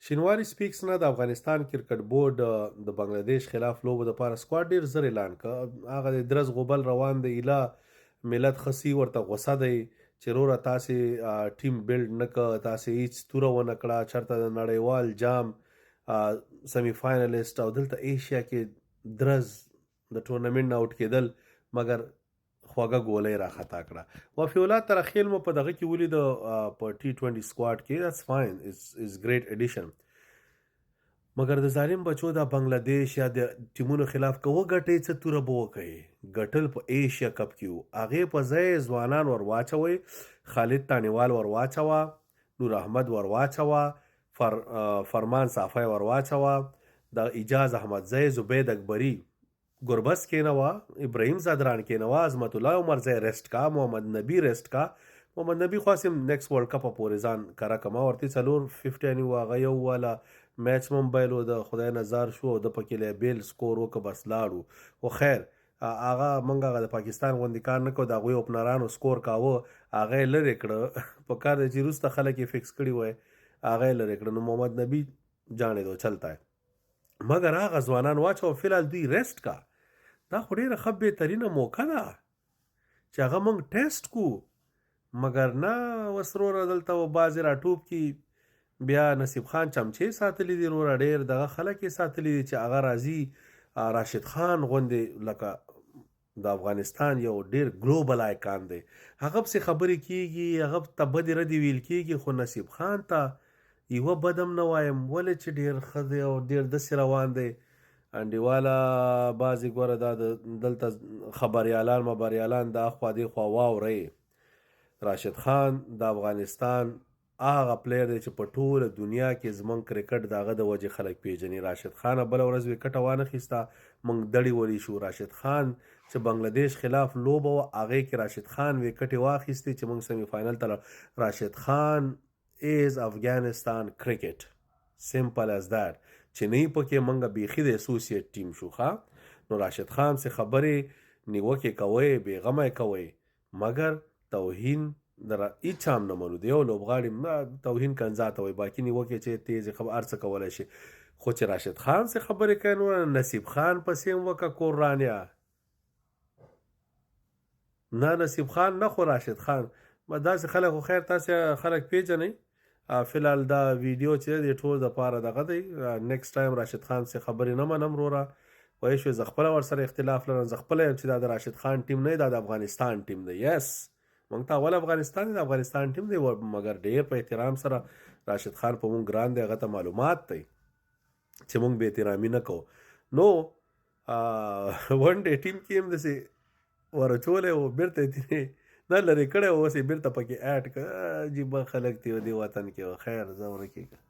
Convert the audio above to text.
شینواري سپیکس نه د افغانستان کرکټ بورډ د بنگلاديش خلاف لوبو دپاره سکواډ ډېر زر اعلان کړ. هغه د درز غوبل روان دی ایله ملت خسي ورته غوسه دی چې وروره تاسې ټیم بلډ نه کړه، تاسې هیڅ توره ونه کړه، چېرته د نړیوال جام سیمی فاینلیسټ او دلته ایشیا کې درز د ټورنمنټ نه آوټ کېدل مګر خوږه ګولۍ راخطا کړه. وفي الله ترخیل مو په دغه کې ولید په ټي 20 سکواډ کې. داتس فاین، از ګریټ ایډیشن. مګر د ظالم بچو د بنگلاديش یا د ټیمونو خلاف که وګټئ څه توره به وکئ. ګټل په ایشیا کپ کې وو، هغې په ځای ځوانان ور واچوئ. خالد تانیوال ور واچوه، نور احمد ور واچوه، فرمان صافی ور واچوه، د اجاز احمدزی، زبید اکبري، گربز کېنوه، ابراهیم زادران کېنوه، عظمت الله عمرزی ریسټ کا، محمد نبی ریسټ کا. محمد نبی خواستم نیکسٹ ورلډ کپ پورې ځان کره کما ورته 450 و هغه یو والا میچ مم بایلو د خدای نظر شو د پکې بیل سکور وک بس لاړو. خو خیر هغه منګه د پاکستان غوندې کار نه کو، د هغوی اوپنرانو سکور کاوه، هغه لرې کړه په کار چې روسته خلک یې فکس کړي وای هغه لرې کړه. نو محمد نبی جانے دو چلتا ہے مګر هغه ځوانان واچو فلحال دوی ریسټ کا. دا خو ډېره ښه بهترینه موقع ده چې هغه موږ ټیسټ کو. مګر نه وسروره دلته و بعضې راټوب کی بیا نصیب خان چمچې ساتلی دي، وروره ډېر دغه خلک یې ساتلی دي چې هغه راځي راشد خان غوندې لکه د افغانستان یو ډېر ګلوبل آیکان دی، هغه پسې خبرې کیږي، هغه ته بدې ردې ویل کیږي، خو نصیب خان ته یوه بد هم نه وایم ولې چې ډېر ښه دی او ډېر داسې روان دی. انډیواله بعضې ګوره دا دلته خبریالان مبریالان دا خوا دې خوا واورئ. راشد خان د افغانستان هغه پلیر دی چې په ټوله دنیا کې زمونږ کرکټ د هغه د وجې خلک پیژني. راشد خان بله ورځ وکټه وانخیسته موږ دړې ولی شو. راشد خان چې بنگلاديش خلاف لوبه وه هغې کې راشد خان وکټې واخیستې چې موږ سیمی فاینل ته راشد خان از افغانستان کرکټ سمپل از دیٹ چې نه پکې موږ بیخي د اسوسییټ ټیم شو ښه. نو راشد خان څه خبرې نیوکې کوئ بېغمه کوئ مګر توهین در هیڅ هم نه منو. د یو لوبغاړي توهین کنځا ته وایي، باقي نیوکې چې تیزې خبر هر څه کولی شي، خو چې راشد خان څه خبرې کوي نو نصیب خان پسې هم وکه کورانیا نه نصیب خان نه خو راشد خان. داسې خلک خو خیر تاسې خلک پیژنئ. فلحال دا ویډیو چې دی ټول دپاره دغه دی. نیکسټ ټایم راشد خان څه خبرې نه منم وروره پوه شوې. زه خپله ورسره اختلاف لرم، زه خپله یم چې دا د راشد خان ټیم نه دی، دا د افغانستان ټیم دی. یس موږ ته اول افغانستان دی، د افغانستان ټیم دی، مګر ډېر په احترام سره راشد خان په مونږ ګران دی، هغه ته معلومات دی چې مونږ بې احترامي نه کوو. نو ون ډے ټیم کې هم داسې ورچولی و بېرته یې نه لرې کړی و، اوس یې بېرته پکې اډ کړه. عجیبه خلک دي دې وطن کې. خیر زه ورکېږم.